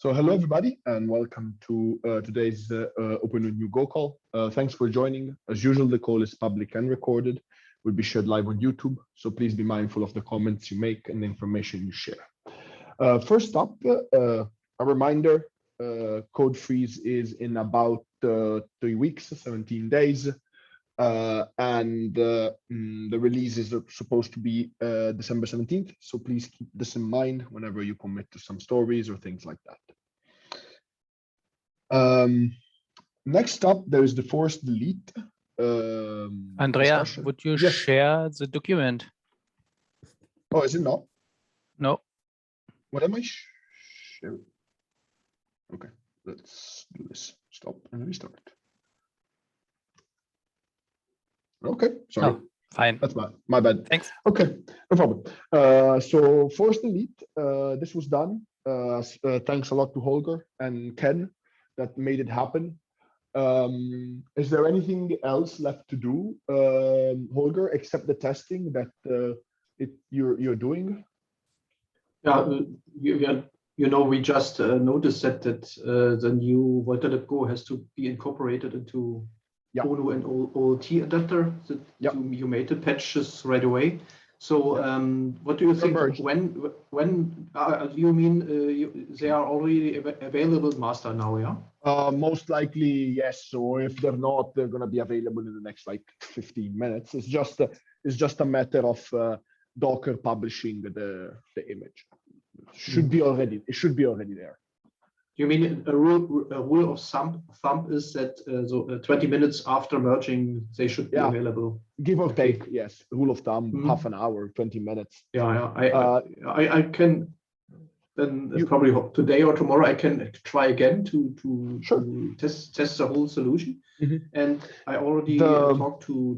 So hello everybody and welcome to today's OpenONU Go call. Thanks for joining. As usual, the call is public and recorded. Will be shared live on YouTube, so please be mindful of the comments you make and the information you share. First up, a reminder, code freeze is in about 3 weeks, 17 days. The release is supposed to be December 17th. So please keep this in mind whenever you commit to some stories or things like that. Next up, there is the forced delete. Andrea, discussion. would you Yes. share the document? Oh, is it not? No. What am I sharing? Okay, let's do this. Stop and restart. Okay, sorry. Oh, fine. That's my bad. Thanks. Okay, no problem. So forced delete, this was done. Thanks a lot to Holger and Ken that made it happen. Is there anything else left to do, Holger, except the testing that you're doing? Yeah, we just noticed that the new Volta.go has to be incorporated into ONU and OLT adapter. That you made the patches right away. So what do you think? When you mean they are already available master now? Yeah. Most likely yes. Or if they're not, they're going to be available in the next like 15 minutes. It's just a matter of Docker publishing the image. It should be already there. You mean a rule of thumb is that 20 minutes after merging they should be available? Give or take, yes. Rule of thumb, half an hour, 20 minutes. Yeah. I can then probably today or tomorrow I can try again to test the whole solution. And I already talked to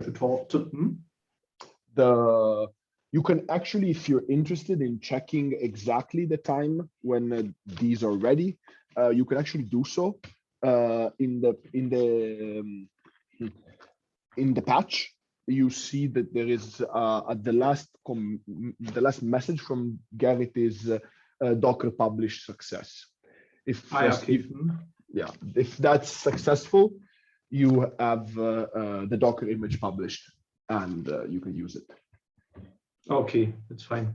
you can actually, if you're interested in checking exactly the time when these are ready, you can actually do so in the patch. You see that there is at the last message from Gerrit is Docker publish success. If that's successful, you have the Docker image published and you can use it. Okay, that's fine.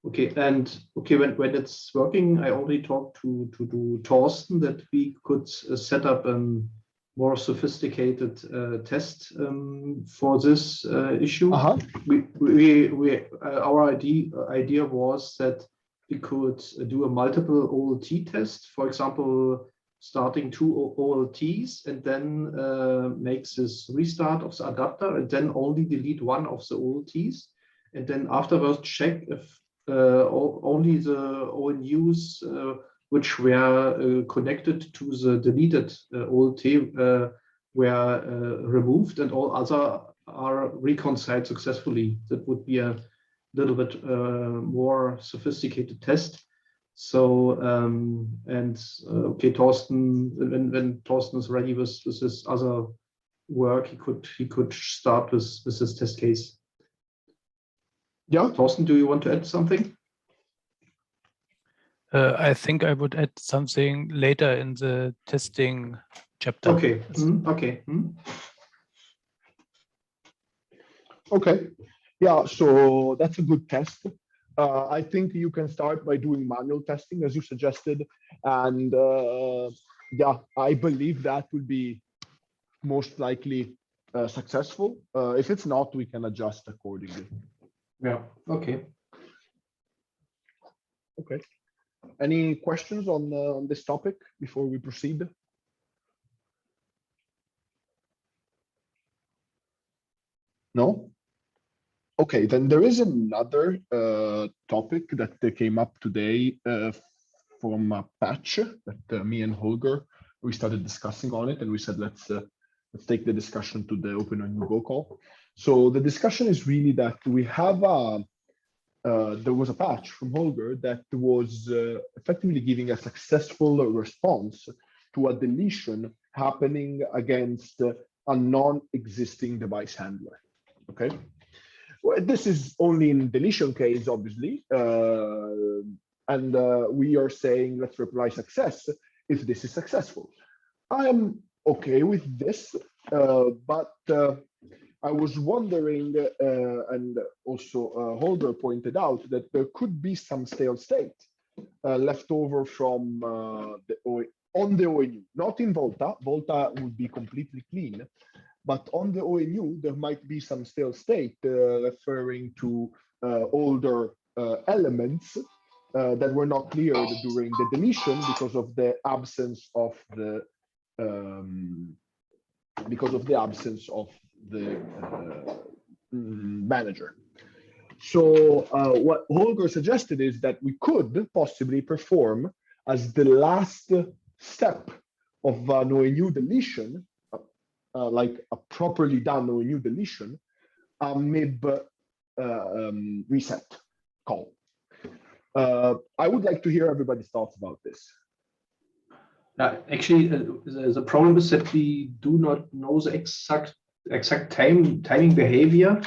Okay, and when it's working, I already talked to Torsten that we could set up a more sophisticated test for this issue. Our idea was that we could do a multiple OLT test, for example, starting 2 OLTs and then make this restart of the adapter and then only delete one of the OLTs. And then afterwards check if only the ONUs which were connected to the deleted OLT were removed and all other are reconciled successfully. That would be a little bit more sophisticated test. So Torsten, when Torsten is ready with his other work, he could start with this test case. Yeah, Torsten, do you want to add something? I think I would add something later in the testing chapter. Okay. Okay. Yeah, so that's a good test. I think you can start by doing manual testing as you suggested. And I believe that will be most likely successful. If it's not, we can adjust accordingly. Yeah, okay. Okay. Any questions on this topic before we proceed? No? Okay, then there is another topic that came up today from a patch that me and Holger, we started discussing on it and we said, let's take the discussion to the OpenONU Go call. So the discussion is really that we have there was a patch from Holger that was effectively giving a successful response to a deletion happening against a non-existing device handler. Okay, well, this is only in deletion case, obviously. and we are saying let's reply success if this is successful. I am okay with this, but I was wondering, and also Holger pointed out that there could be some stale state left over from on the ONU, not in Volta. Volta would be completely clean, but on the ONU there might be some stale state referring to older elements that were not cleared during the deletion because of the absence of the manager. So what Holger suggested is that we could possibly perform as the last step of an ONU deletion, like a properly done ONU deletion, a MIB reset call. I would like to hear everybody's thoughts about this. Actually, the problem is that we do not know the exact timing behavior.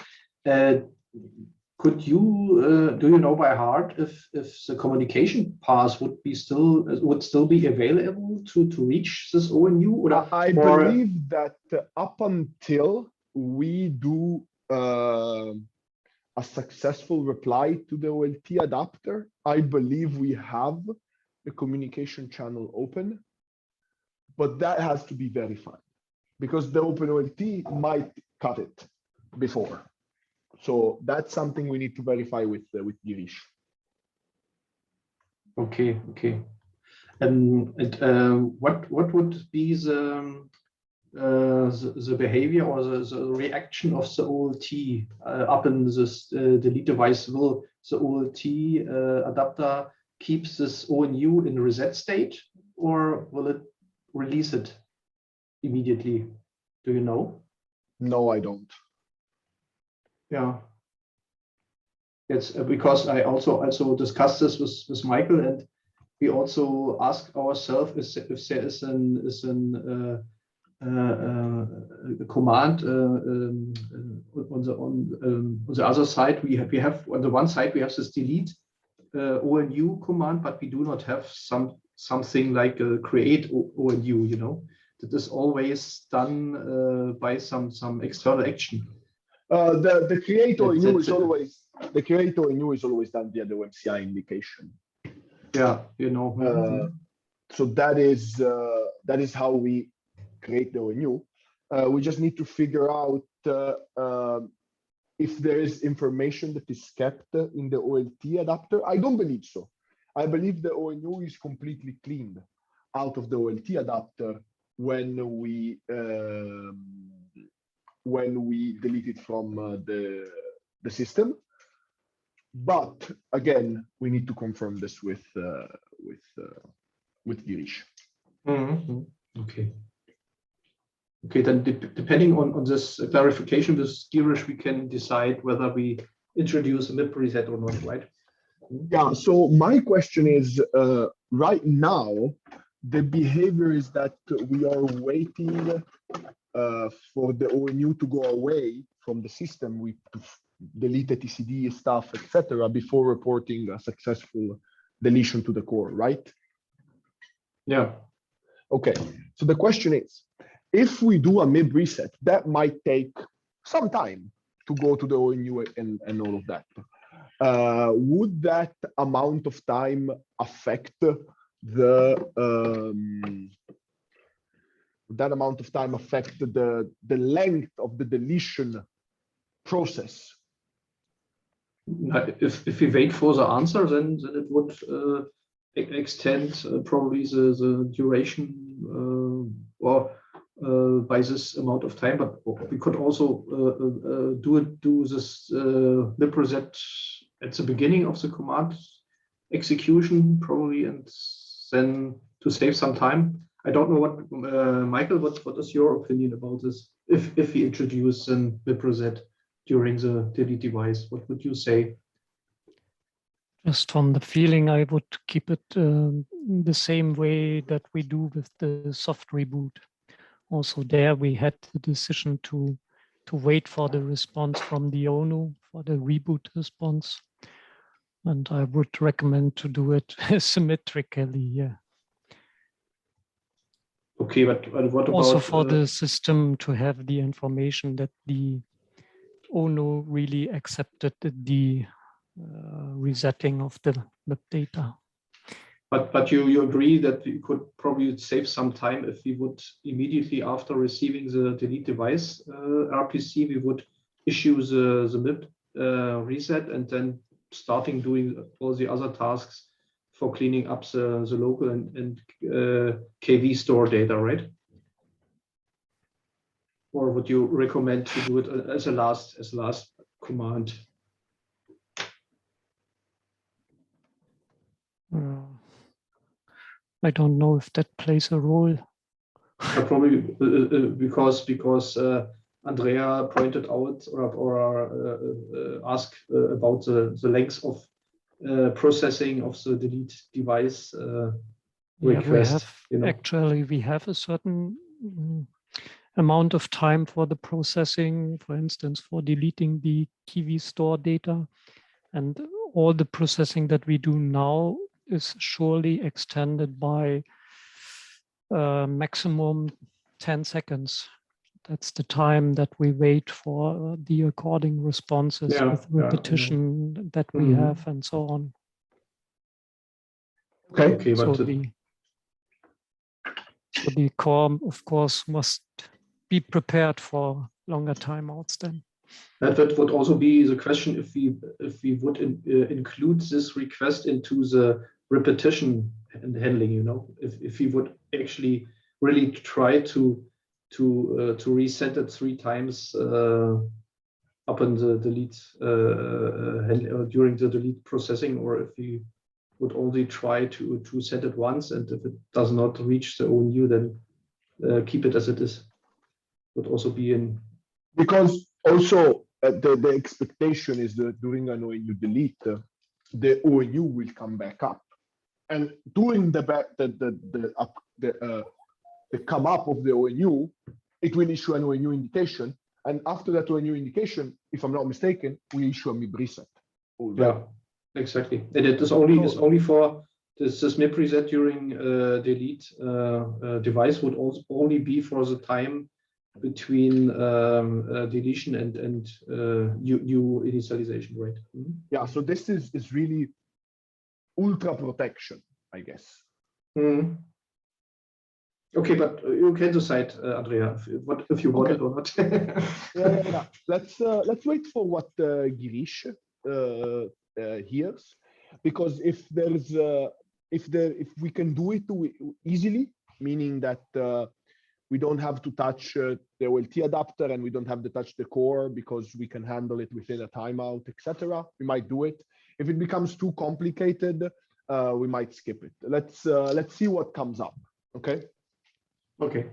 Could you do you know by heart if the communication path would still be available to reach this ONU? Or I believe that up until we do a successful reply to the OLT adapter, I believe we have the communication channel open, but that has to be verified because the OpenOLT might cut it before. So that's something we need to verify with Girish. Okay. And what would be the behavior or the reaction of the OLT up in this delete device? Will the OLT adapter keep this ONU in reset state, or will it release it immediately? Do you know? No, I don't. Yeah. It's because I also discussed this with Michael, and we also ask ourselves if there is a command on the other side. We have on the one side we have this delete ONU command, but we do not have something like a create ONU. You know, that is always done by some external action. The create ONU is always done via the OMCI indication. Yeah, you know. So that is how we create the ONU. We just need to figure out if there is information that is kept in the OLT adapter. I don't believe so. I believe the ONU is completely cleaned out of the OLT adapter when we delete it from the system. But again, we need to confirm this with Girish. Mm-hmm. Okay. Then depending on this clarification with Girish, we can decide whether we introduce a MIB reset or not, right? Yeah. So my question is, right now, the behavior is that we are waiting for the ONU to go away from the system. We delete the TCD stuff, etc., before reporting a successful deletion to the core, right? Yeah. Okay. So the question is, if we do a MIB reset, that might take some time to go to the ONU and all of that. Would that amount of time affect the length of the deletion process? If we wait for the answer, then it would extend probably the duration by this amount of time. But we could also do this MIB reset at the beginning of the command execution, probably, and then to save some time. I don't know what Michael. What is your opinion about this? If we introduce an MIB reset during the delete device, what would you say? Just from the feeling, I would keep it the same way that we do with the soft reboot. Also there we had the decision to wait for the response from the ONU, for the reboot response. And I would recommend to do it symmetrically. Yeah. Okay, but what Also about for the system to have the information that the ONU really accepted the resetting of the web data. But you agree that we could probably save some time if we would immediately after receiving the delete device RPC, we would issue the MIP reset and then starting doing all the other tasks for cleaning up the local and KV store data, right? Or would you recommend to do it as a last command? I don't know if that plays a role. Probably because Andrea pointed out or asked about the length of processing of the delete device request. Actually, we have a certain amount of time for the processing, for instance, for deleting the KV store data. And all the processing that we do now is surely extended by maximum 10 seconds. That's the time that we wait for the according responses with repetition that we have and so on. Okay, so the core, of course, must be prepared for longer timeouts then. That would also be the question if we would include this request into the repetition and handling. If we would actually really try to reset it 3 times upon the delete during the delete processing, or if we would only try to set it once, and if it does not reach the ONU, then keep it as it is. Would also be in because also the expectation is that during an ONU delete, the ONU will come back up, and during the come up of the ONU, it will issue an ONU indication, and after that ONU indication, if I'm not mistaken, we issue a MIB reset. Yeah, exactly. And it is only for this MIB reset during delete device would also only be for the time between deletion and new initialization, right? Mm-hmm. Yeah, so this is really ultra protection, I guess. Mm-hmm. Okay, but you can decide, Andrea, if you want it or not. yeah. Let's wait for what Girish hears, because if we can do it easily, meaning that we don't have to touch the OLT adapter and we don't have to touch the core because we can handle it within a timeout, etc. We might do it. If it becomes too complicated, we might skip it. Let's see what comes up. Okay. Okay.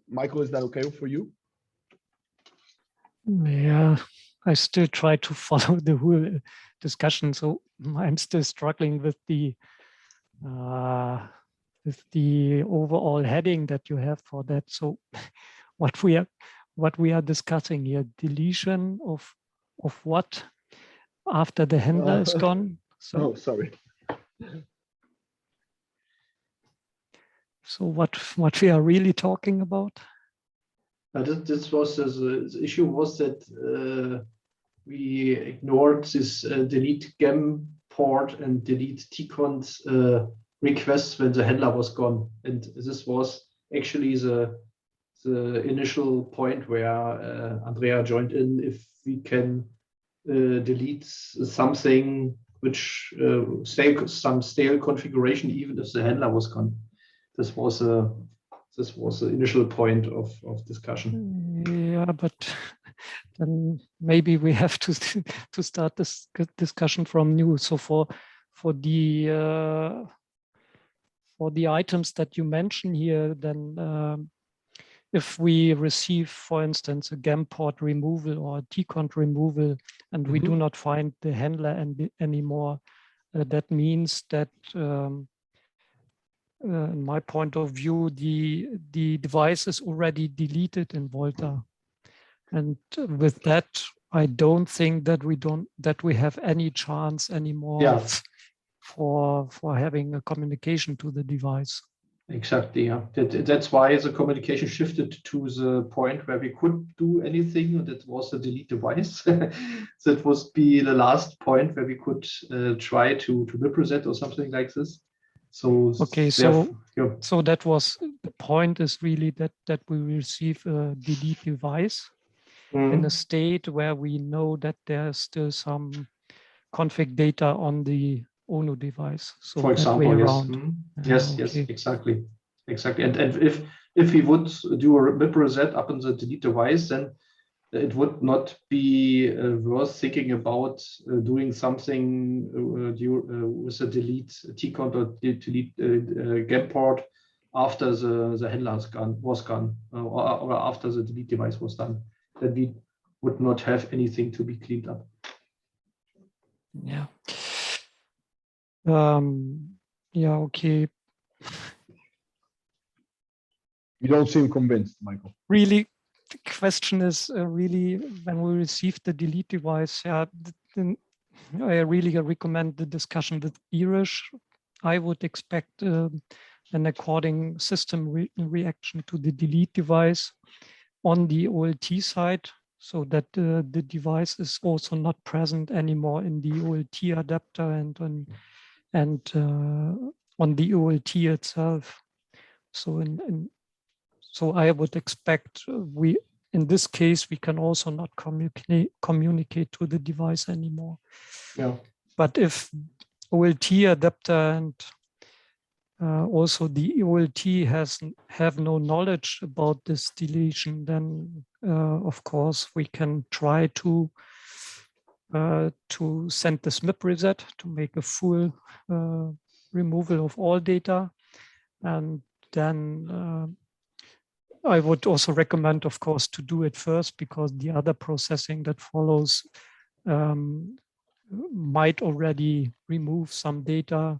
Michael, is that okay for you? Yeah, I still try to follow the whole discussion, so I'm still struggling with the overall heading that you have for that. So what we are discussing here, deletion of what after the handler is gone. So sorry. So what we are really talking about? This was the issue was that we ignored this delete gem port and delete tcons requests when the handler was gone, and this was actually the initial point where Andrea joined in. If we can delete something which some stale configuration, even if the handler was gone. This was the initial point of discussion. Yeah, but then maybe we have to start this discussion from new. So for the items that you mentioned here, then if we receive, for instance, a gem port removal or a tcont removal, and we do not find the handler anymore, that means that in my point of view, the device is already deleted in Volta. And with that, I don't think that we have any chance anymore Yeah. for having a communication to the device. Exactly, yeah. That's why the communication shifted to the point where we could do anything, and that was the delete device. That was be the last point where we could try to represent or something like this. So okay, so that was the point, is really that we receive a delete device in a state where we know that there's still some config data on the ONU device. So for that way example, yes. around. Yes, Okay. yes, exactly. And if we would do a represent up on the delete device, then it would not be worth thinking about doing something with a delete tcount or delete gem port after the handler was gone, or after the delete device was done. Then we would not have anything to be cleaned up. Yeah. Yeah, okay. You don't seem convinced, Michael. Really, the question is really, when we receive the delete device, yeah, then I really recommend the discussion with Irish. I would expect an according system reaction to the delete device on the OLT side, so that the device is also not present anymore in the OLT adapter and on the OLT itself. So I would expect in this case, we can also not communicate to the device anymore. Yeah. But if OLT adapter and also the OLT have no knowledge about this deletion, then of course we can try to send the SMIP reset to make a full removal of all data, and then I would also recommend, of course, to do it first, because the other processing that follows might already remove some data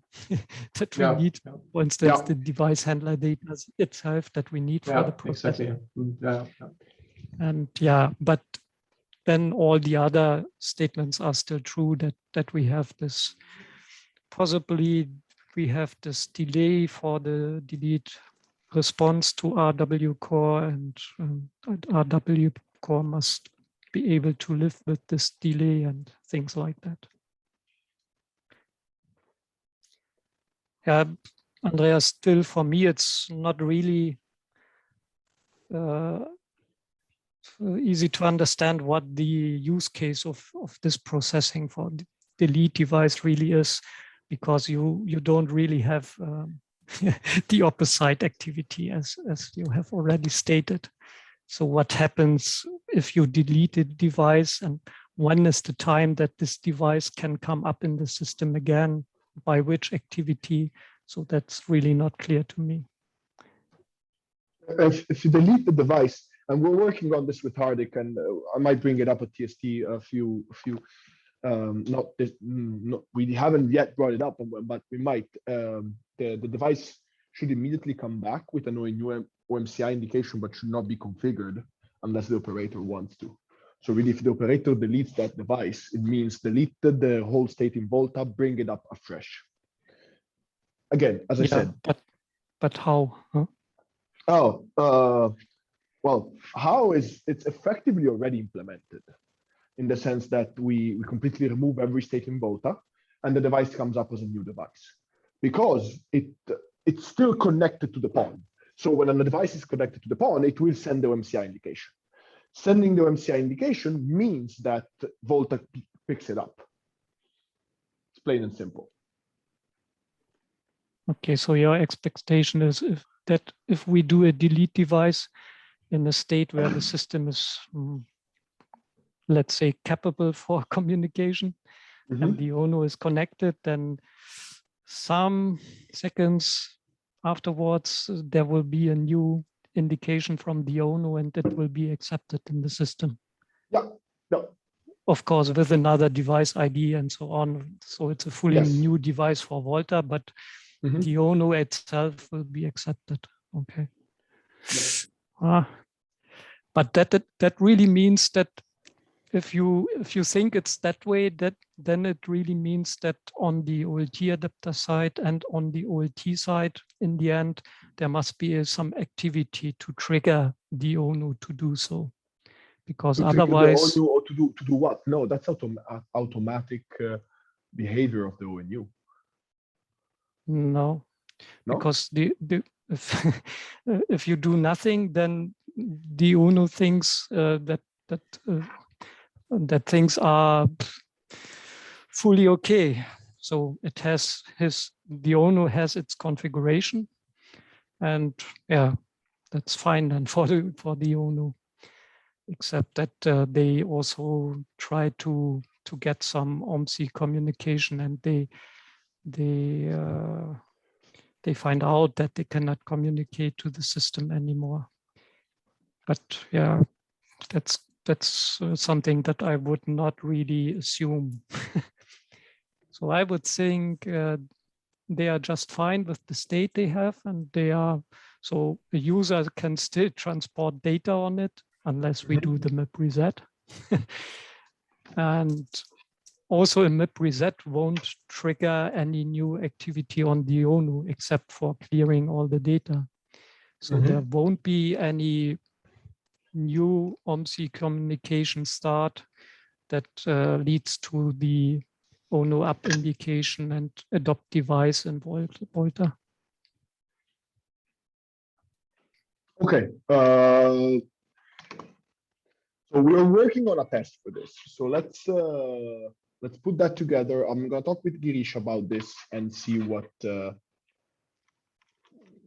that we need. For instance, the device handler data itself that we need for the processing. Exactly. And yeah, but then all the other statements are still true, that we have this, possibly we have this delay for the delete response to RW core, and RW core must be able to live with this delay and things like that. Yeah, Andreas, still for me, it's not really easy to understand what the use case of this processing for the delete device really is, because you don't really have the opposite activity as you have already stated. So what happens if you delete a device, and when is the time that this device can come up in the system again, by which activity? So that's really not clear to me. If you delete the device, and we're working on this with Hardik, and I might bring it up at TST we haven't yet brought it up, but we might. The device should immediately come back with an ONU OMCI indication, but should not be configured unless the operator wants to. So really, if the operator deletes that device, it means deleted the whole state in Volta, bring it up afresh. Again, as I said. But how? Huh? Well, how is it's effectively already implemented, in the sense that we completely remove every state in Volta, and the device comes up as a new device, because it's still connected to the PON. So when a device is connected to the PON, it will send the OMCI indication. Sending the OMCI indication means that Volta picks it up. It's plain and simple. Okay, so your expectation is if we do a delete device in a state where the system is, let's say, capable for communication, and the ONU is connected, then some seconds afterwards, there will be a new indication from the ONU, and it will be accepted in the system. Yeah. Of course, with another device ID and so on. So it's a fully new device for Volta, but the ONU itself will be accepted. Okay. But that really means that if you think it's that way, then it really means that on the OLT adapter side and on the OLT side, in the end, there must be some activity to trigger the ONU to do so, because To trigger the otherwise, ONU or to do what? No, that's automatic behavior of the ONU. no, No? because if, if you do nothing, then the ONU thinks that things are fully okay. So it has the ONU has its configuration, and yeah, that's fine then for the ONU, except that they also try to get some OMSI communication, and they find out that they cannot communicate to the system anymore. But yeah, that's something that I would not really assume. So I would think they are just fine with the state they have, and they are, so the user can still transport data on it unless we do the map reset. And also a map reset won't trigger any new activity on the ONU except for clearing all the data. So there won't be any new OMSI communication start that leads to the ONU up indication and adopt device in Volta. Okay. So we are working on a test for this. So let's put that together. I'm gonna talk with Girish about this and see what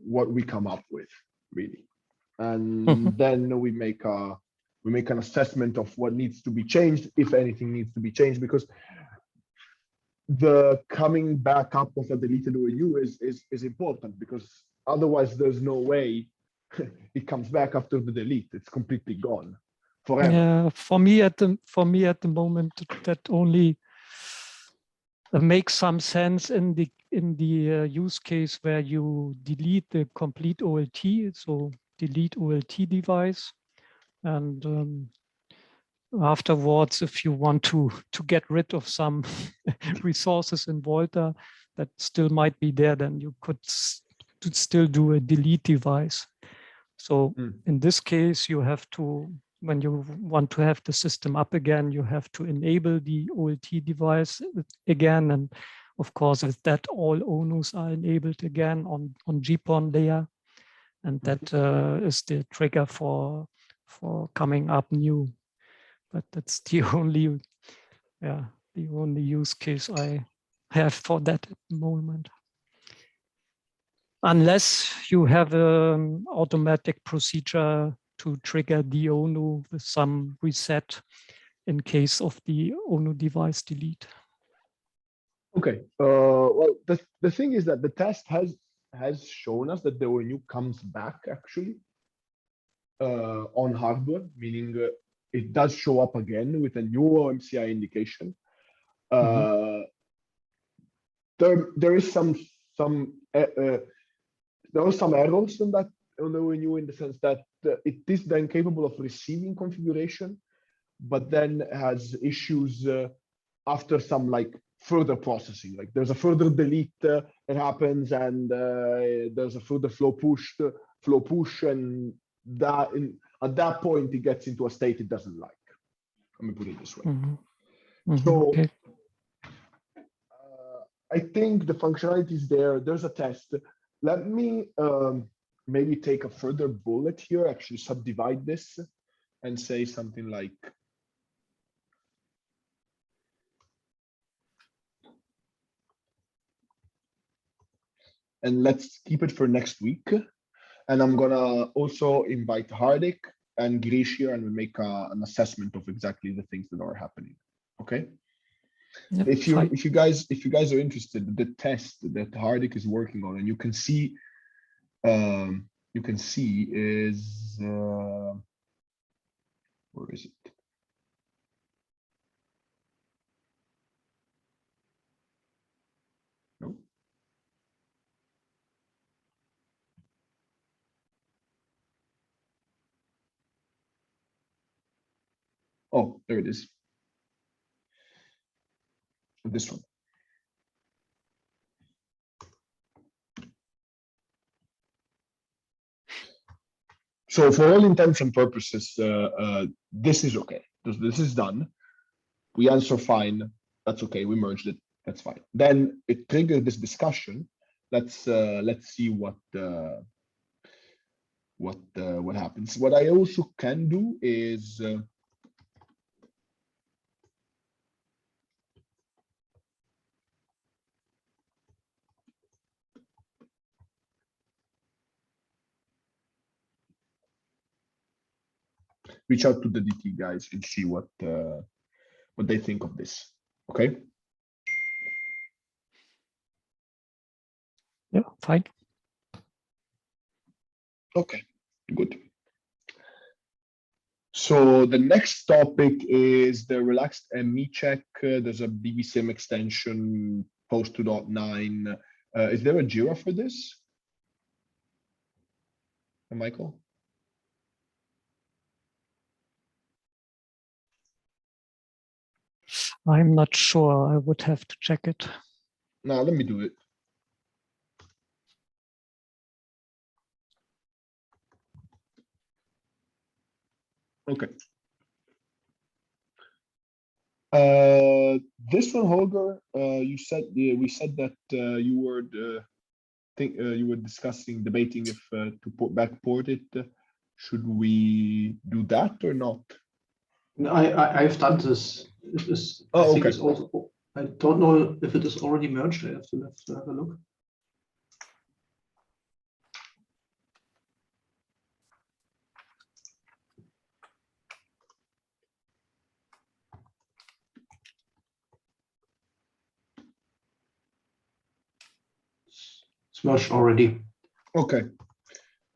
we come up with, really. And then we make an assessment of what needs to be changed, if anything needs to be changed, because the coming back up of a deleted ONU is important, because otherwise there's no way it comes back after the delete. It's completely gone forever. Yeah, for me at the moment, that only makes some sense in the use case where you delete the complete OLT, so delete OLT device, and afterwards, if you want to get rid of some resources in Volta that still might be there, then you could still do a delete device. So in this case, you have to, when you want to have the system up again, you have to enable the OLT device again. And of course, with that, all ONUs are enabled again on GPON layer. And that is the trigger for coming up new. But that's the only use case I have for that at the moment. Unless you have an automatic procedure to trigger the ONU with some reset in case of the ONU device delete. Okay. Well, the thing is that the test has shown us that the ONU comes back actually on hardware, meaning it does show up again with a new OMCI indication. There is some there are some errors on that on the ONU, in the sense that it is then capable of receiving configuration, but then has issues after some like further processing. Like there's a further delete that happens, and there's a further flow push, and that at that point it gets into a state it doesn't like. Let me put it this way. So Okay. I think the functionality is there. There's a test. Let me maybe take a further bullet here, actually subdivide this and say something like, and let's keep it for next week. And I'm gonna also invite Hardik and Girish here, and we make an assessment of exactly the things that are happening. Okay. Yep, if you guys are interested, the test that Hardik is working on, and you can see is where is it? No. Oh, there it is. This one. So for all intents and purposes, this is okay. This is done. We answer fine. That's okay. We merged it. That's fine. Then it triggered this discussion. Let's see what happens. What I also can do is reach out to the DT guys and see what they think of this. Okay. Yeah, fine. Okay, good. So the next topic is the relaxed ME check. There's a BBSIM extension post 2.9. Is there a Jira for this? Michael? I'm not sure. I would have to check it. No, let me do it. Okay. This one, Holger, you said we said that you were debating if to backport it. Should we do that or not? No, I've done this. It is. Oh, I think okay. it's also. I don't know if it is already merged. I have to have a look. It's merged already. Okay.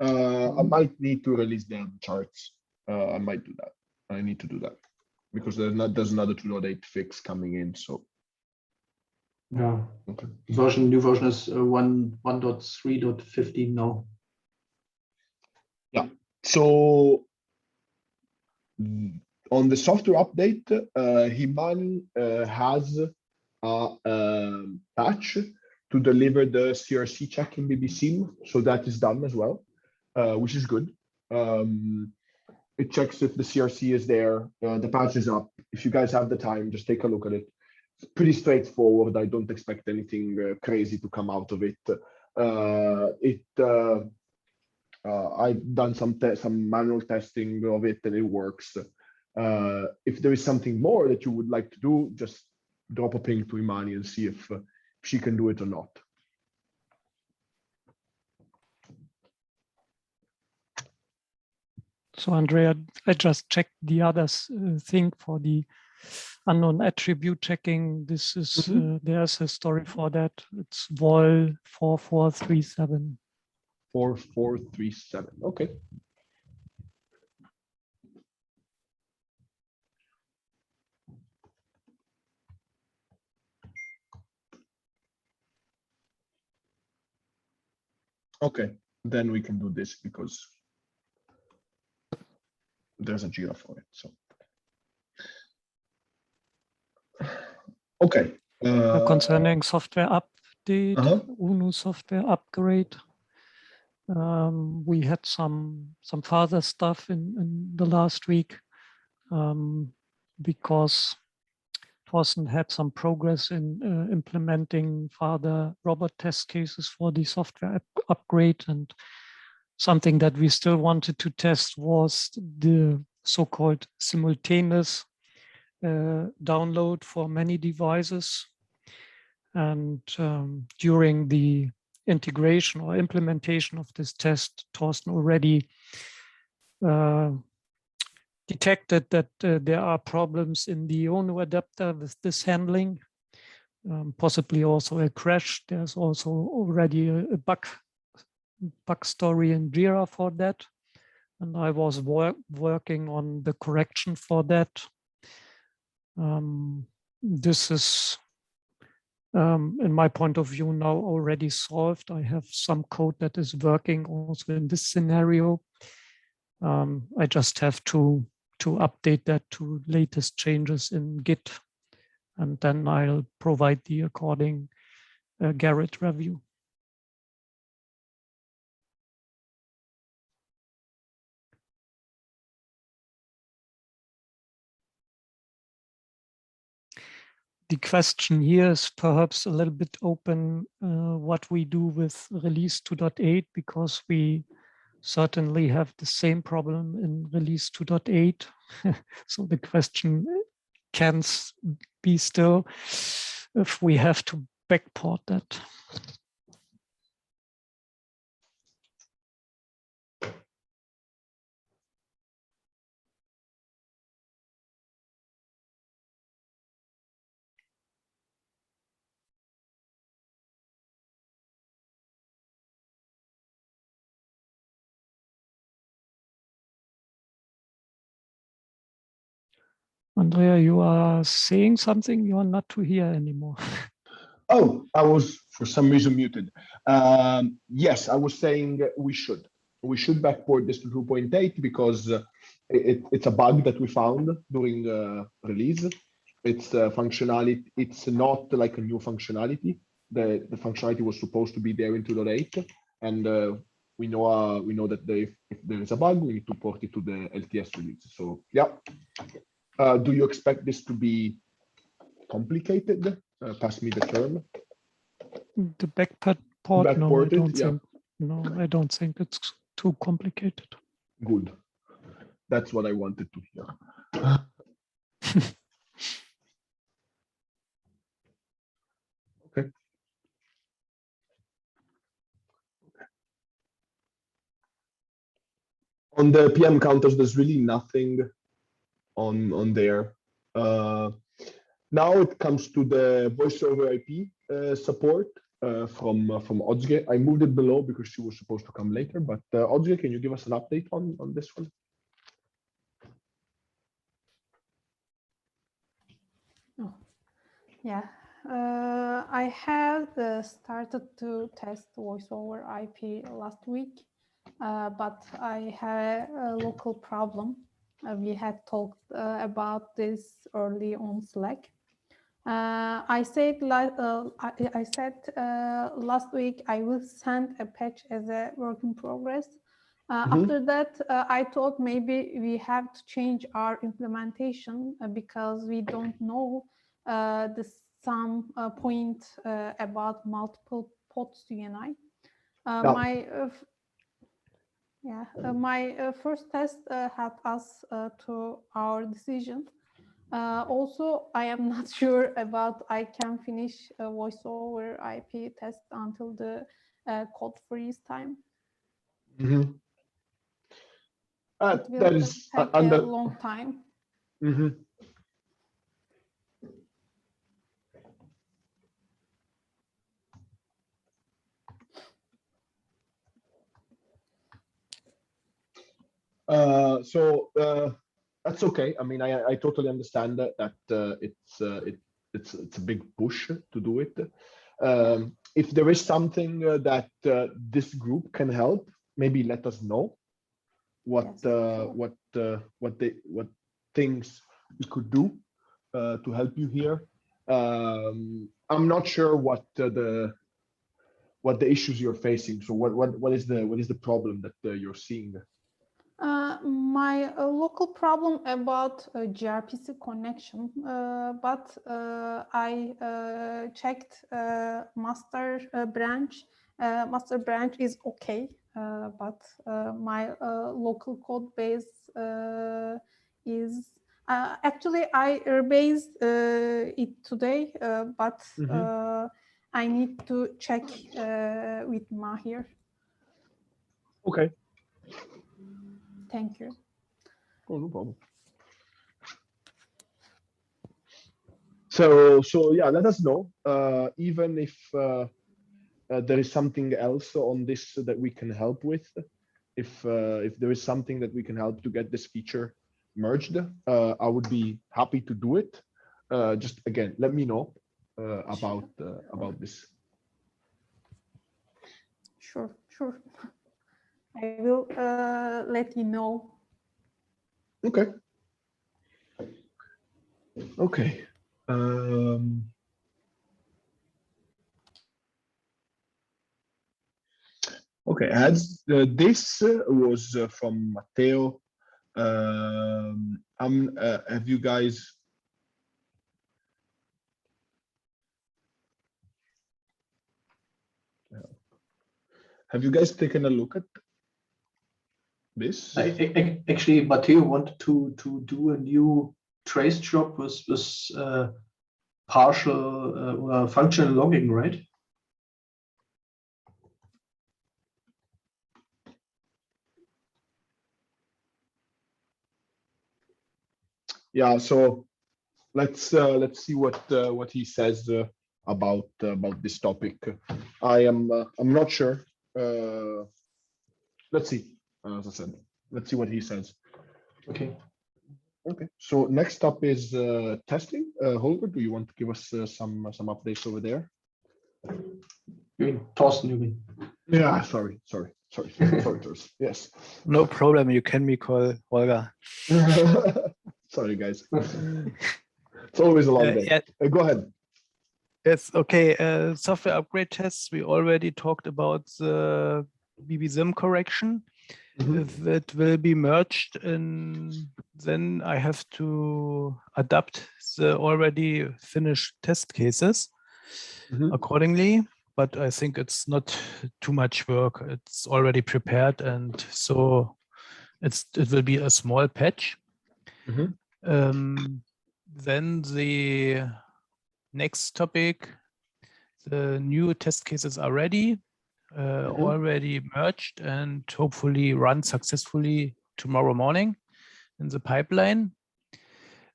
I might need to release the charts. I might do that. I need to do that because there's another 2.8 fix coming in. So Yeah. okay. New version is 1.3.15 now. Yeah. So on the software update, Himan has a patch to deliver the CRC check in BBSIM. So that is done as well, which is good. It checks if the CRC is there. The patch is up. If you guys have the time, just take a look at it. It's pretty straightforward. I don't expect anything crazy to come out of it. I've done some manual testing of it and it works. If there is something more that you would like to do, just drop a ping to Imani and see if she can do it or not. So Andrea, I just checked the other thing for the unknown attribute checking. This is there's a story for that. It's vol 4437. 4437. Okay. Okay, then we can do this because there's a Jira for it. So okay. Concerning software update, ONU software upgrade. We had some further stuff in the last week because Thorsten had some progress in implementing further robot test cases for the software upgrade, and something that we still wanted to test was the so-called simultaneous download for many devices. And during the integration or implementation of this test, Thorsten already detected that there are problems in the ONU adapter with this handling, possibly also a crash. There's also already a bug story in Jira for that. And I was working on the correction for that. This is, in my point of view, now already solved. I have some code that is working also in this scenario. I just have to to update that to latest changes in Git. And then I'll provide the according Garrett review. The question here is perhaps a little bit open, what we do with release 2.8, because we certainly have the same problem in release 2.8. So the question can be still if we have to backport that. Andrea, you are saying something, you are not to hear anymore. Oh, I was for some reason muted. Yes, I was saying we should backport this to 2.8 because it's a bug that we found during release. It's functionality. It's not like a new functionality. The functionality was supposed to be there in 2.8, and we know that if there is a bug, we need to port it to the LTS release. So yeah. Do you expect this to be complicated? Pass me the term. The backport, no, I don't think. No, I don't think it's too complicated. Good. That's what I wanted to hear. Okay. On the PM counters, there's really nothing on there. Now it comes to the voice over IP support from Odzge. I moved it below because she was supposed to come later, but Odzge, can you give us an update on this one? Oh, yeah. I have started to test voice over IP last week, but I had a local problem. We had talked about this early on Slack. I said last week I will send a patch as a work in progress. After that, I thought maybe we have to change our implementation because we don't know some point about multiple pods UNI. My first test helped us to our decision. Also, I am not sure about I can finish a voice over IP test until the code freeze time. Mm-hmm. It will take a long time. Mm-hmm. So that's okay. I mean, I totally understand that it's a big push to do it. If there is something that this group can help, maybe let us know what things we could do to help you here. I'm not sure what the issues you're facing. So what is the problem that you're seeing? My local problem about gRPC connection, but I checked master branch. Master branch is okay, but my local code base is actually I rebased it today, but I need to check with Mahir. Okay. Thank you. Oh, no problem. So yeah, let us know. Even if there is something else on this that we can help with, if there is something that we can help to get this feature merged, I would be happy to do it. Just again, let me know about this. Sure. I will let you know. Okay, Okay. Okay, as this was from Matteo. Have you guys? Have you guys taken a look at this? Actually, Matteo wanted to do a new trace job with partial functional logging, right? Yeah. So let's see what he says about this topic. I'm not sure. Let's see. As I said, let's see what he says. Okay. Okay. So next up is testing. Holger, do you want to give us some updates over there? You mean Thorsten, you mean? Yeah. Sorry. Thorsten. Yes. No problem. You can be called Holger. Sorry, guys. It's always a long day. Yeah. Go ahead. Yes, okay. Software upgrade tests. We already talked about the BBSIM correction. If it will be merged, then I have to adapt the already finished test cases accordingly. But I think it's not too much work. It's already prepared, and so it will be a small patch. Then the next topic, the new test cases are ready, already merged, and hopefully run successfully tomorrow morning in the pipeline.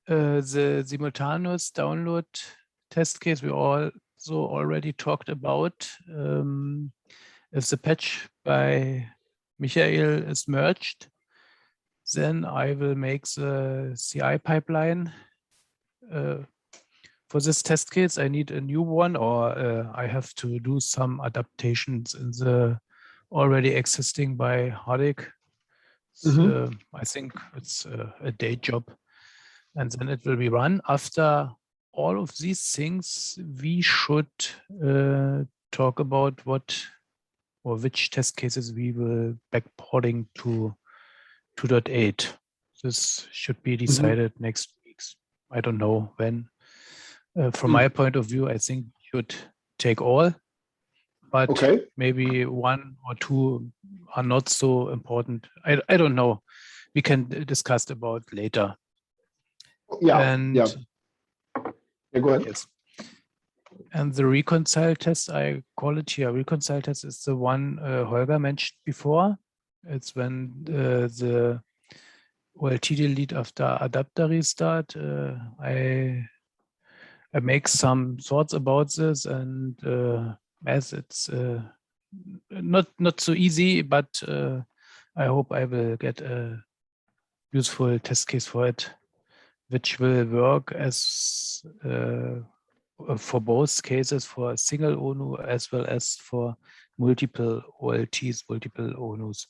The simultaneous download test case we also already talked about. If the patch by Michael is merged, then I will make the CI pipeline. For this test case, I need a new one, or I have to do some adaptations in the already existing by Hardik. I think it's a day job, and then it will be run. After all of these things, we should talk about what or which test cases we will backporting to 2.8. This should be decided next week. I don't know when. From my point of view, I think we should take all, but maybe one or two are not so important. I don't know. We can discuss about later. Yeah. And yeah, go ahead. Yes. And the reconcile test, I call it here, reconcile test is the one Holger mentioned before. It's when the OLT delete after adapter restart. I make some thoughts about this, and as it's not so easy, but I hope I will get a useful test case for it, which will work as for both cases, for a single ONU as well as for multiple OLTs, multiple ONUs,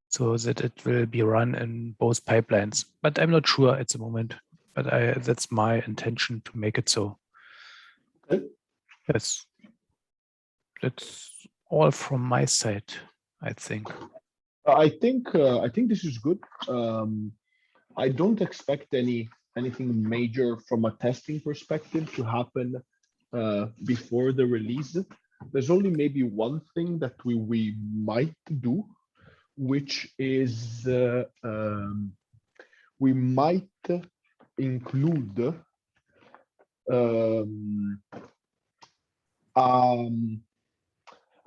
so that it will be run in both pipelines. But I'm not sure at the moment. But that's my intention to make it so. Okay. Yes, that's all from my side, I think. I think this is good. I don't expect anything major from a testing perspective to happen before the release. There's only maybe one thing that we might do, which is we might include an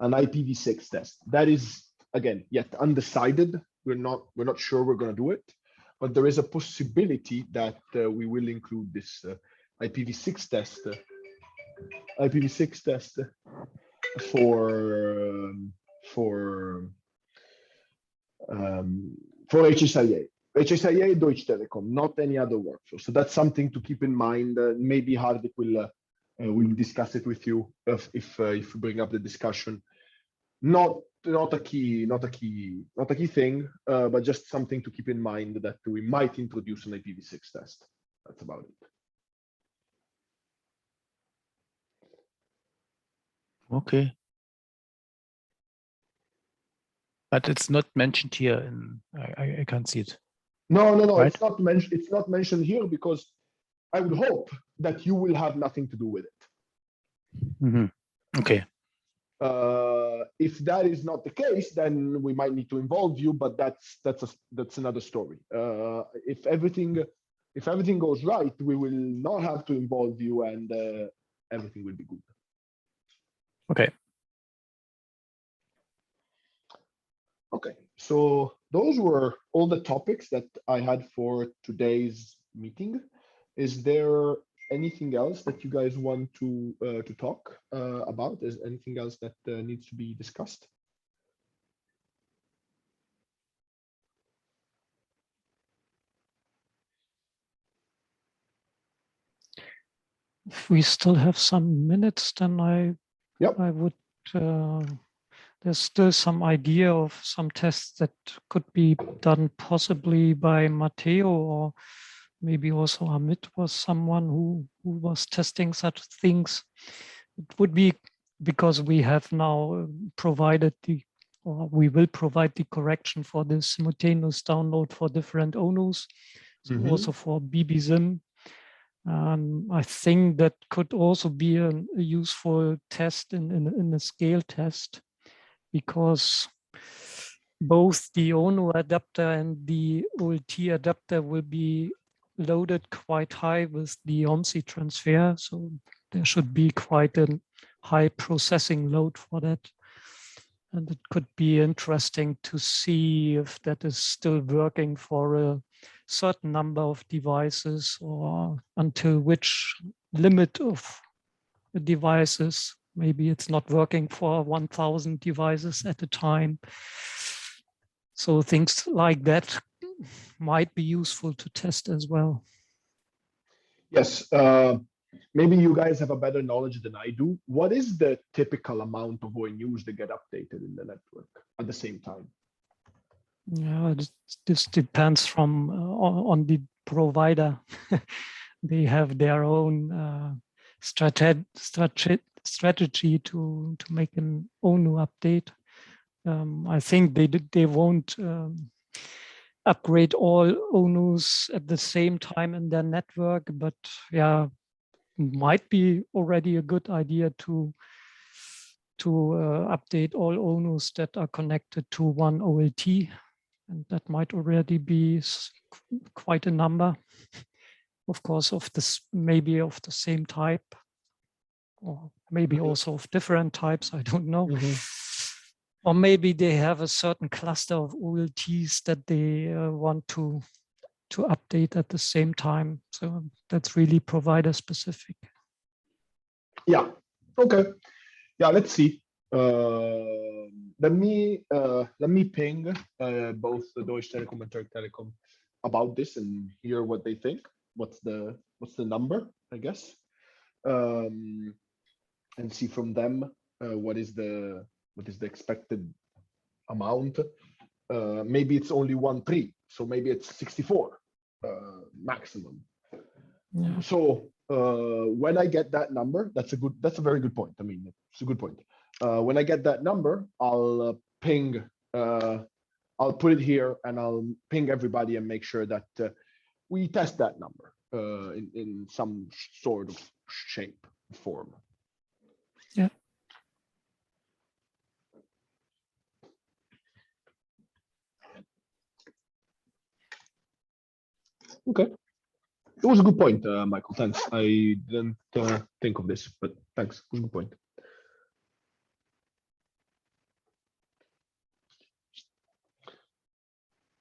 IPv6 test. That is, again, yet undecided. We're not sure we're going to do it, but there is a possibility that we will include this IPv6 test for HSIA. HSIA Deutsche Telekom, not any other workflow. So that's something to keep in mind. Maybe Hardik will discuss it with you if we bring up the discussion. Not a key thing, but just something to keep in mind that we might introduce an IPv6 test. That's about it. Okay. But it's not mentioned here. I can't see it. No, Right. it's not mentioned. It's not mentioned here because I would hope that you will have nothing to do with it. Mhm. Okay. If that is not the case, then we might need to involve you, but that's another story. If everything goes right, we will not have to involve you, and everything will be good. Okay. Okay, so those were all the topics that I had for today's meeting. Is there anything else that you guys want to talk about? Is anything else that needs to be discussed? If we still have some minutes, then I would. There's still some idea of some tests that could be done possibly by Matteo, or maybe also Amit was someone who was testing such things. It would be because we have now provided or we will provide the correction for the simultaneous download for different ONUs, so also for BBSIM. I think that could also be a useful test in a scale test, because both the ONU adapter and the OLT adapter will be loaded quite high with the OMSI transfer. So there should be quite a high processing load for that. And it could be interesting to see if that is still working for a certain number of devices, or until which limit of devices. Maybe it's not working for 1,000 devices at a time. So things like that might be useful to test as well. Yes, maybe you guys have a better knowledge than I do. What is the typical amount of ONUs that get updated in the network at the same time? Yeah, this depends from on the provider. They have their own strategy to make an ONU update. I think they won't upgrade all ONUs at the same time in their network, but yeah, might be already a good idea to update all ONUs that are connected to one OLT, and that might already be quite a number. Of course, of this maybe of the same type, or maybe also of different types. I don't know. Or maybe they have a certain cluster of OLTs that they want to update at the same time. So that's really provider specific. Yeah. Okay. Yeah. Let's see. Let me ping both the Deutsche Telekom and Turk Telekom about this and hear what they think. What's the number, I guess, and see from them what is the expected amount. Maybe it's only 1.3, so maybe it's 64 maximum. Yeah. So when I get that number, that's a very good point. I mean, it's a good point. When I get that number, I'll ping. I'll put it here and I'll ping everybody and make sure that we test that number in some sort of shape, form. Yeah. Okay. It was a good point, Michael. Thanks. I didn't think of this, but thanks. It was a good point.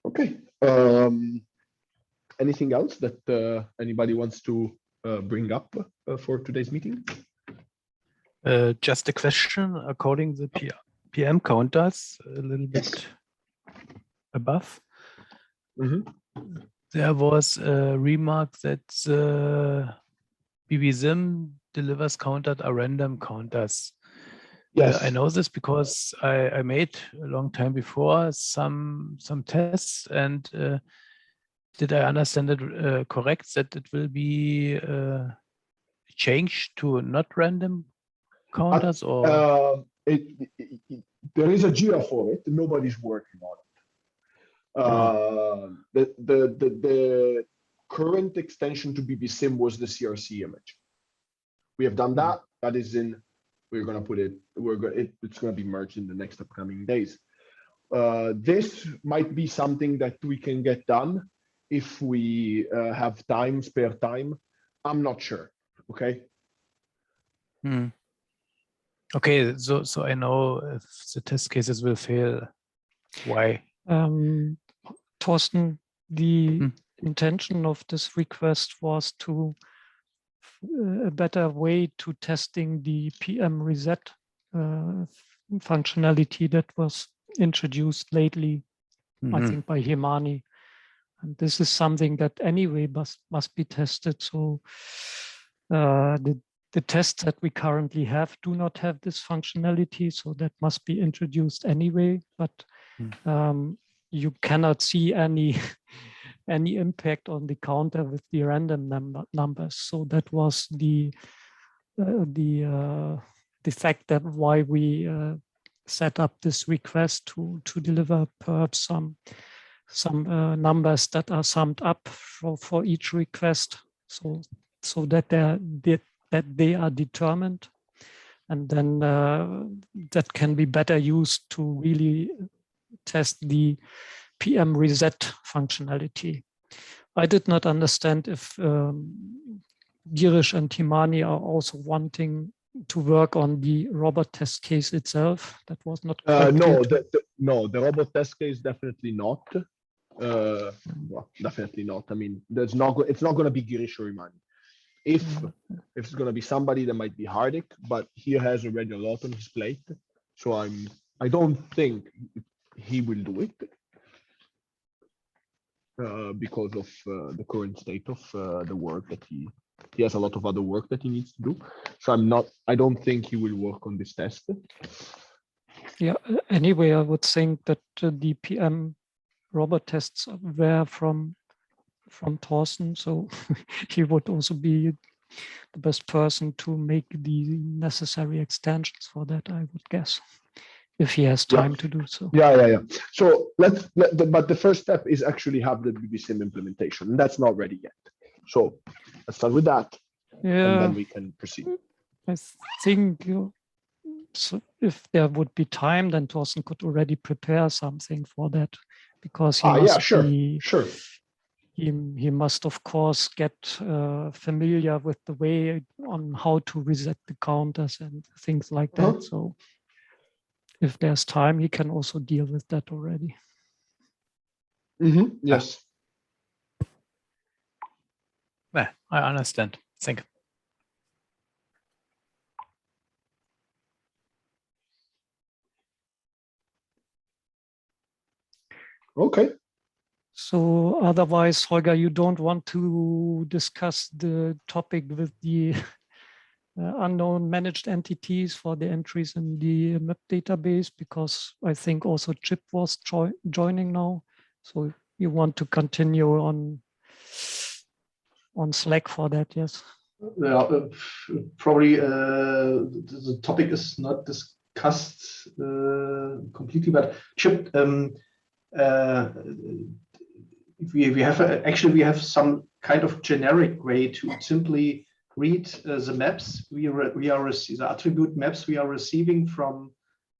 Okay. Anything else that anybody wants to bring up for today's meeting? Just a question. According to the PM counters, a little bit above, there was a remark that BBSIM delivers countered are random counters. Yes. I know this because I made a long time before some tests, and did I understand it correct that it will be changed to not random? counters or? There is a Jira for it. Nobody's working on it. The current extension to BBSim was the CRC image. We have done that. That is in. We're gonna put it. It's gonna be merged in the next upcoming days. This might be something that we can get done if we have time, spare time. I'm not sure. Okay. Okay, so I know if the test cases will fail, why? Thorsten, the intention of this request was to a better way to testing the PM reset functionality that was introduced lately, I think by Himani. And this is something that anyway must be tested. So the tests that we currently have do not have this functionality, so that must be introduced anyway. But you cannot see any impact on the counter with the random numbers. So that was the fact that why we set up this request to deliver perhaps some numbers that are summed up for each request, so that they are determined, and then that can be better used to really test the PM reset functionality. I did not understand if Girish and Himani are also wanting to work on the robot test case itself. That was not no, the robot test case definitely not. Well, definitely not. I mean, it's not going to be Girish or Himani. If it's going to be somebody, that might be Hardik, but he has already a lot on his plate, so I don't think he will do it because of the current state of the work that he has a lot of other work that he needs to do. So I don't think he will work on this test. Yeah. Anyway, I would think that the PM robot tests were from Thorsten, so he would also be the best person to make the necessary extensions for that, I would guess, if he has time to do so. Yeah. So but the first step is actually have the BBSim implementation, and that's not ready yet. So let's start with that, and then we can proceed. I think so if there would be time, then Thorsten could already prepare something for that, because he he must of course get familiar with the way on how to reset the counters and things like that. So if there's time, he can also deal with that already. Yes. Yeah, I understand. Thank you. Okay. So otherwise, Holger, you don't want to discuss the topic with the unknown managed entities for the entries in the map database, because I think also Chip was joining now. So you want to continue on Slack for that, yes? Yeah, probably the topic is not discussed completely, but Chip, we have some kind of generic way to simply read the maps the attribute maps we are receiving from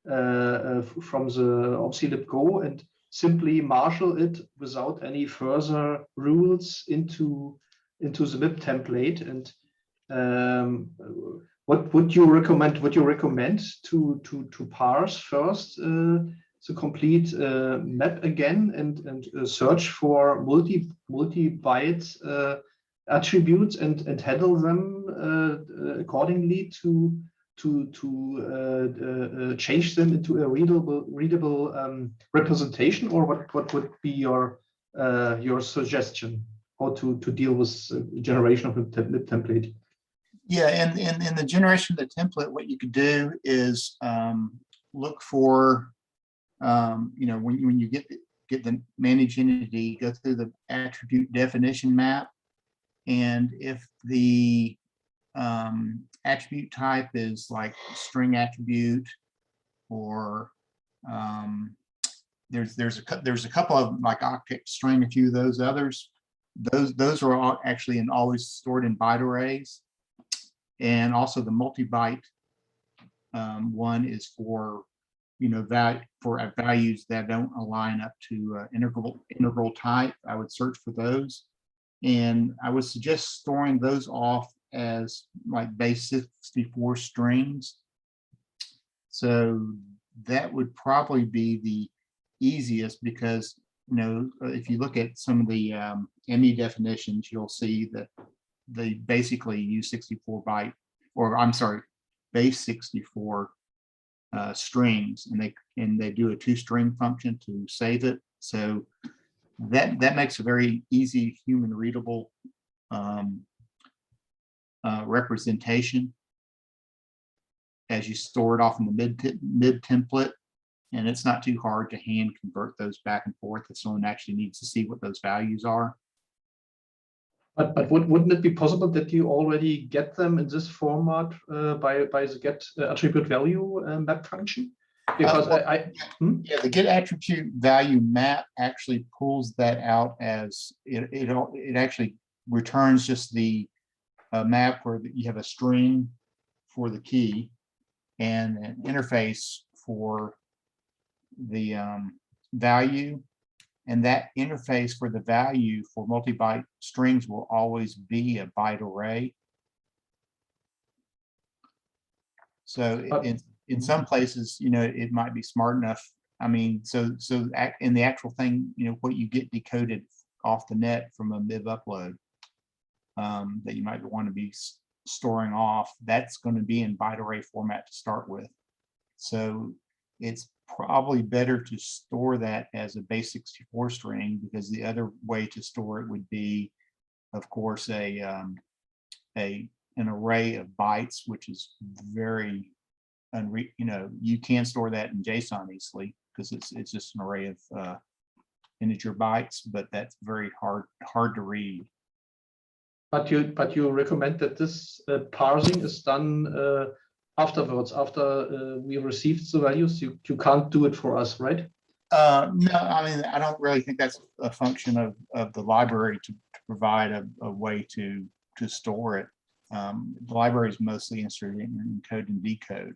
the OpsiLib Go, and simply marshal it without any further rules into the MIP template. And what would you recommend? Would you recommend to parse first the complete map again and search for multi-byte attributes and handle them accordingly to change them into a readable representation, or what would be your suggestion how to deal with generation of a template? Yeah, in the generation of the template, what you could do is look for when you get the managed entity, go through the attribute definition map, and if the attribute type is like string attribute, or there's a couple of like octet string, a few of those others. Those are all actually always stored in byte arrays, and also the multi-byte one is for values that don't align up to integral type. I would search for those, and I would suggest storing those off as like base 64 strings. So that would probably be the easiest, because if you look at some of the ME definitions, you'll see that they basically use 64 byte, or I'm sorry, base 64 strings, and they do a toString function to save it. So that makes a very easy human readable representation as you store it off in the mid template, and it's not too hard to hand convert those back and forth if someone actually needs to see what those values are. But wouldn't it be possible that you already get them in this format by the get attribute value map function? Because yeah, the get attribute value map actually pulls that out as it actually returns just the map where you have a string for the key and an interface for the value. And that interface for the value for multi-byte strings will always be a byte array. So in some places, it might be smart enough. I mean, so in the actual thing, what you get decoded off the net from a MIB upload that you might want to be storing off, that's going to be in byte array format to start with. So it's probably better to store that as a base 64 string, because the other way to store it would be, of course, an array of bytes, which is very you can store that in JSON easily, because it's just an array of integer bytes, but that's very hard to read. But you recommend that this parsing is done afterwards, after we received the values. You can't do it for us, right? No, I mean, I don't really think that's a function of the library to provide a way to store it. The library is mostly interested in encode and decode.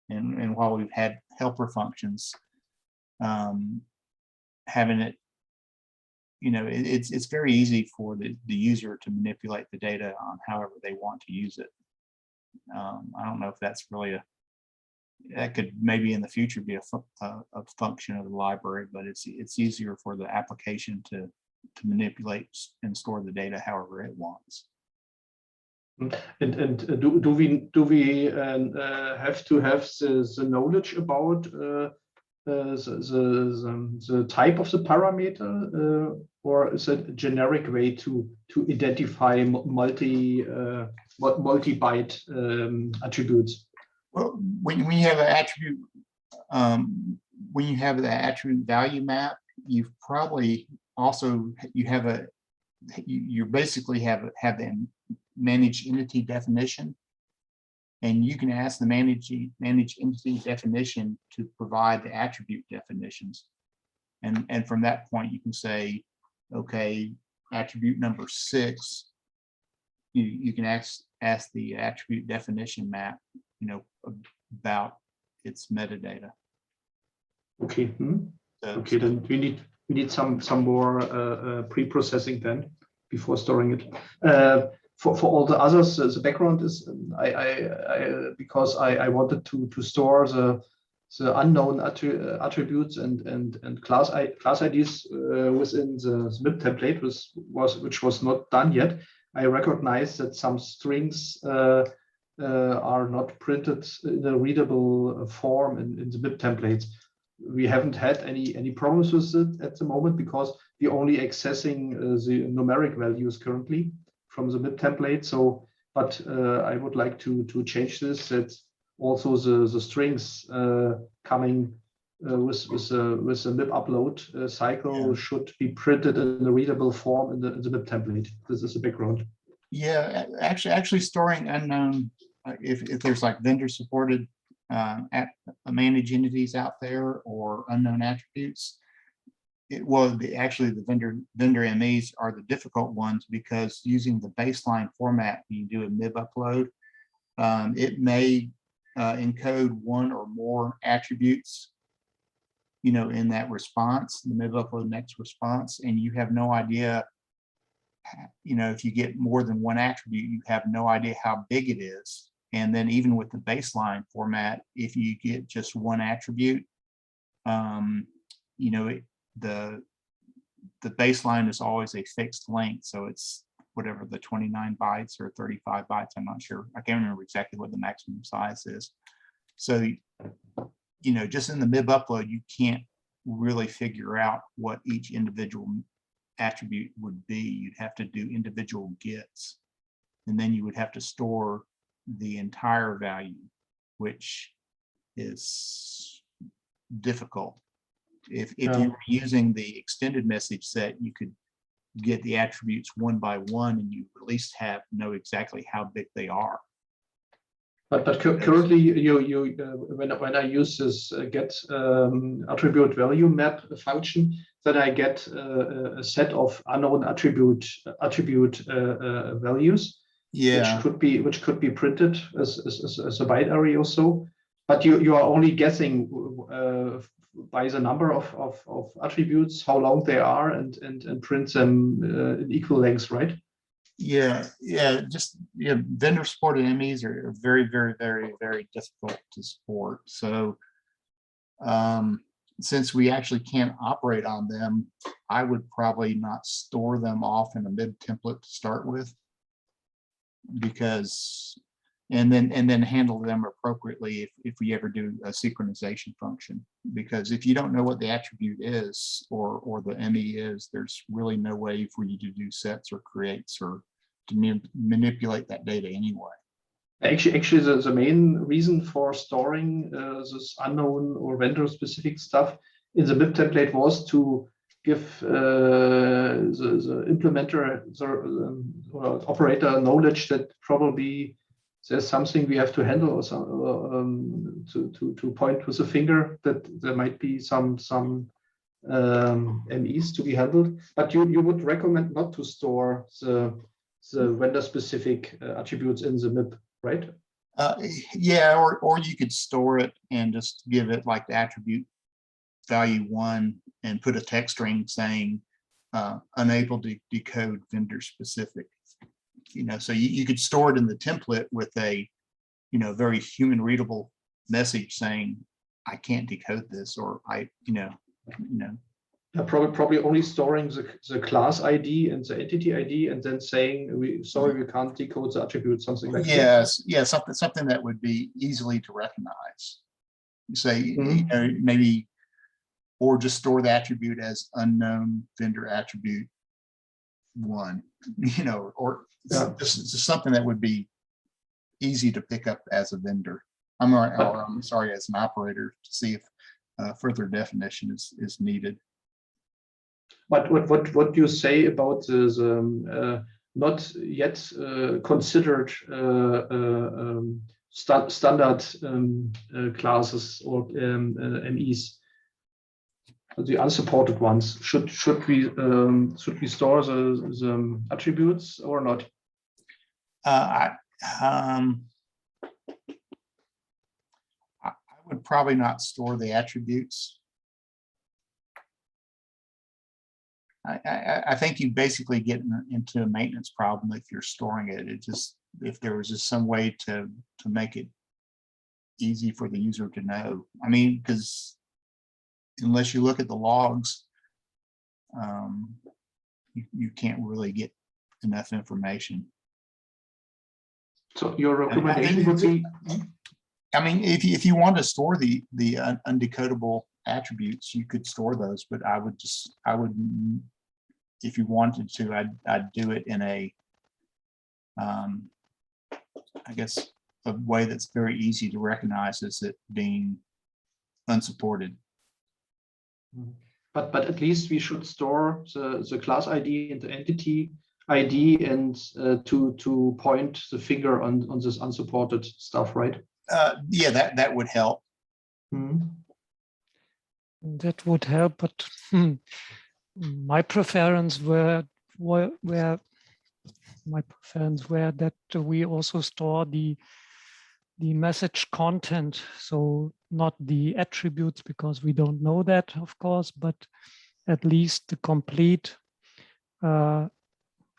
And while we've had helper functions, having it, it's very easy for the user to manipulate the data on however they want to use it. I don't know if that's really that could maybe in the future be a function of the library, but it's easier for the application to manipulate and store the data however it wants. And do we have to have the knowledge about the type of the parameter, or is it a generic way to identify multi-byte attributes? Well, when you have an attribute, when you have the attribute value map, you've probably also you basically have the managed entity definition, and you can ask the managed entity definition to provide the attribute definitions, and from that point you can say, okay, attribute number 6, you can ask the attribute definition map, about its metadata. Okay. So, okay, then we need some more pre-processing then before storing it. For all the others, the background is because I wanted to store the unknown attributes and class IDs within the MIB template, which was not done yet. I recognize that some strings are not printed in a readable form in the MIB templates. We haven't had any problems with it at the moment, because we're only accessing the numeric values currently from the MIB template. So, but I would like to change this, that also the strings coming with a MIB upload cycle should be printed in a readable form in the MIB template. This is the background. Yeah, actually storing unknown, if there's like vendor supported managed entities out there or unknown attributes, actually the vendor MEs are the difficult ones, because using the baseline format when you do a MIB upload, it may encode one or more attributes, in that response, the MIB upload next response, and you have no idea. If you get more than one attribute, you have no idea how big it is. And then even with the baseline format, if you get just one attribute, the baseline is always a fixed length. So it's whatever the 29 bytes or 35 bytes, I'm not sure. I can't remember exactly what the maximum size is. So, just in the MIB upload, you can't really figure out what each individual attribute would be. You'd have to do individual gets, and then you would have to store the entire value, which is difficult. If you were using the extended message set, you could get the attributes one by one, and you at least know exactly how big they are. But currently, when I use this get attribute value map function, then I get a set of unknown attribute values, Yeah, which could be printed as a byte array or so. But you are only guessing by the number of attributes how long they are, and print them in equal lengths, right? yeah. Vendor supported MEs are very, very, very, very difficult to support. So since we actually can't operate on them, I would probably not store them off in a MIB template to start with, and then handle them appropriately if we ever do a synchronization function. Because if you don't know what the attribute is or the ME is, there's really no way for you to do sets or creates or to manipulate that data anyway. Actually, the main reason for storing this unknown or vendor specific stuff in the MIB template was to give the implementer, or operator, knowledge that probably there's something we have to handle, or to point with a finger that there might be some MEs to be handled. But you would recommend not to store the vendor specific attributes in the MIB, right? Yeah, or you could store it and just give it like the attribute value 1 and put a text string saying unable to decode vendor specific. So you could store it in the template with a very human readable message saying I can't decode this, or Probably only storing the class ID and the entity ID, and then saying we can't decode the attribute, something like that. Yes, something that would be easily to recognize. You say maybe, or just store the attribute as unknown vendor attribute 1, or just something that would be easy to pick up as a vendor. I'm sorry, as an operator, to see if further definition is needed. But what do you say about the not yet considered standard classes or MEs, the unsupported ones? Should we store the attributes or not? I would probably not store the attributes. I think you basically get into a maintenance problem if you're storing it. If there was just some way to make it easy for the user to know. I mean, because unless you look at the logs, you can't really get enough information. So your recommendation would be? I mean, if you want to store the undecodable attributes, you could store those, but I would, if you wanted to, I'd do it in a, I guess, a way that's very easy to recognize as it being unsupported. But at least we should store the class ID and the entity ID and to point the finger on this unsupported stuff, right? Yeah, that would help. That would help, but my preference were that we also store the message content, so not the attributes, because we don't know that, of course, but at least the complete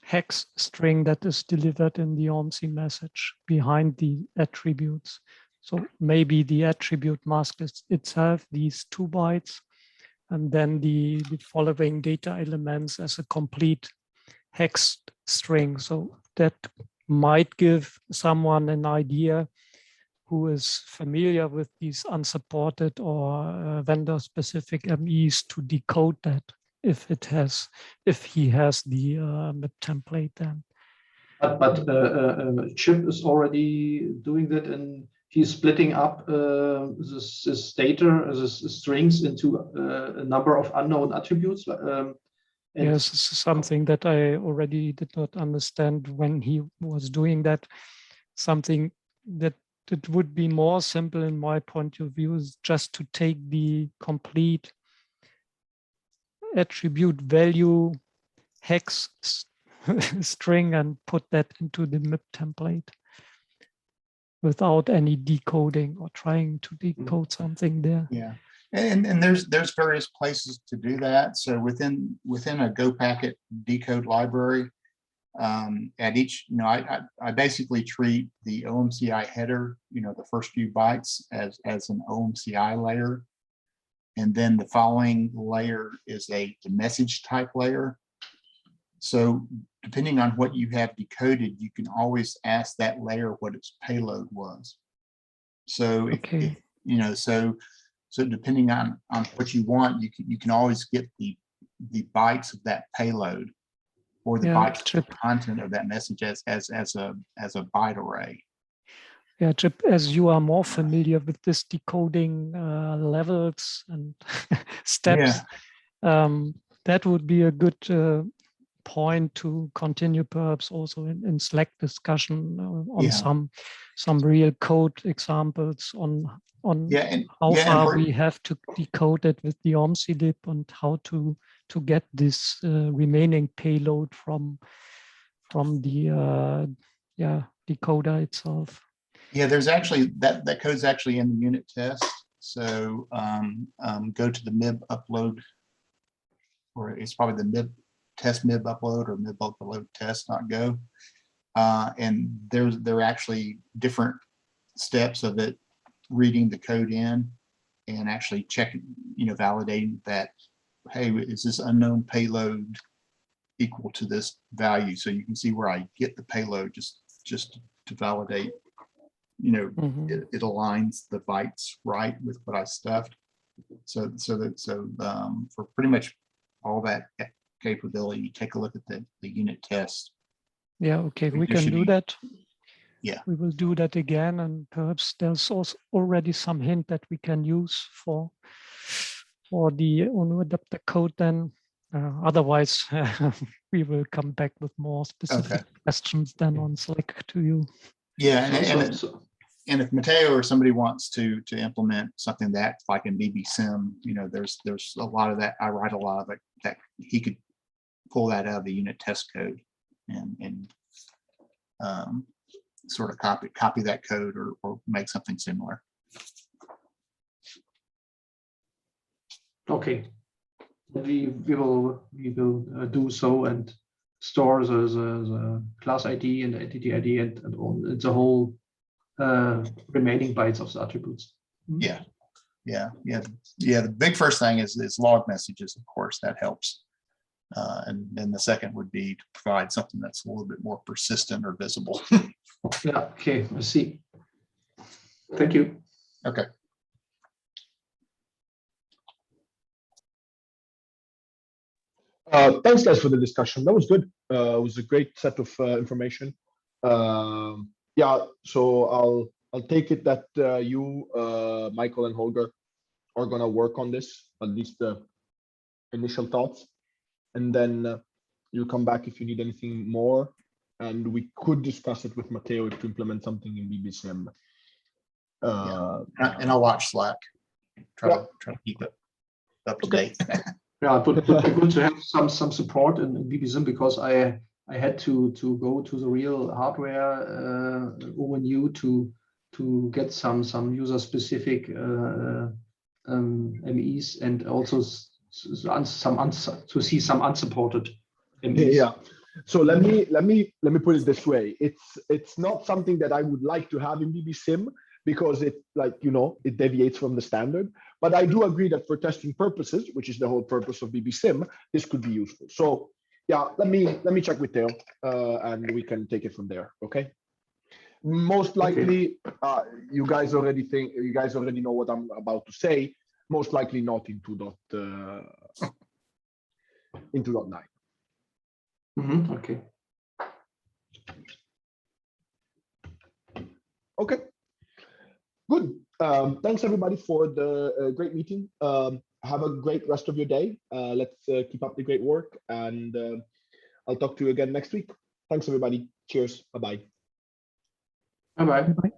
hex string that is delivered in the OMSI message behind the attributes. So maybe the attribute mask is itself, these 2 bytes, and then the following data elements as a complete hex string. So that might give someone an idea who is familiar with these unsupported or vendor-specific MEs to decode that if he has the MIP template then. But Chip is already doing that, and he's splitting up this data, this strings into a number of unknown attributes. Yes, this is something that I already did not understand when he was doing that. Something that it would be more simple in my point of view is just to take the complete attribute value hex string and put that into the MIP template without any decoding or trying to decode something there. Yeah, and there's various places to do that. So within a Go packet decode library, at each, I basically treat the OMCI header, the first few bytes as an OMCI layer. And then the following layer is the message type layer. So depending on what you have decoded, you can always ask that layer what its payload was. So Okay. so depending on what you want, you can always get the bytes of that payload or the bytes of the content of that message as a byte array. Yeah, Chip, as you are more familiar with this decoding levels and steps, that would be a good point to continue perhaps also in Slack discussion on some real code examples on how far we have to decode it with the OMSI-lib and how to get this remaining payload from the decoder itself. Yeah, there's actually that code's actually in the unit test. So go to the MIB upload, or it's probably the MIB test MIB upload or MIB upload test.go. And there are actually different steps of it reading the code in and actually checking, validating that, hey, is this unknown payload equal to this value? So you can see where I get the payload just to validate, it aligns the bytes right with what I stuffed. So for pretty much all that capability, you take a look at the unit test. Yeah, okay, we can do that. Yeah, we will do that again, and perhaps there's also already some hint that we can use for the ONU adapter code then. Otherwise, we will come back with more specific questions then on Slack to you. Yeah, and if Matteo or somebody wants to implement something that like in BBSim, there's a lot of that. I write a lot of it that he could pull that out of the unit test code and sort of copy that code or make something similar. Okay, we will do so and store the class ID and the entity ID and the whole remaining bytes of the attributes. Yeah. The big first thing is log messages, of course, that helps. And then the second would be to provide something that's a little bit more persistent or visible. Yeah, okay, I see. Thank you. Okay. Thanks, guys, for the discussion. That was good. It was a great set of information. Yeah, so I'll take it that you, Michael and Holger, are gonna work on this, at least the initial thoughts, and then You come back if you need anything more, and we could discuss it with Matteo to implement something in BBSIM. And I'll watch Slack. Try to keep it up to date. Yeah, it would be good to have some support in BBSIM, because I had to go to the real hardware ONU to get some user specific MEs, and also to see some unsupported MEs. Yeah. So let me put it this way. It's not something that I would like to have in BBSIM, because it, like, you know, it deviates from the standard. But I do agree that for testing purposes, which is the whole purpose of BBSIM, this could be useful. So yeah, let me check with Theo, and we can take it from there. Okay. Most likely, you guys already know what I'm about to say. Most likely not in 2.9. Okay. Okay. Good. Thanks everybody for the great meeting. Have a great rest of your day. Let's keep up the great work, and I'll talk to you again next week. Thanks everybody. Cheers. Bye-bye. Bye-bye. Bye.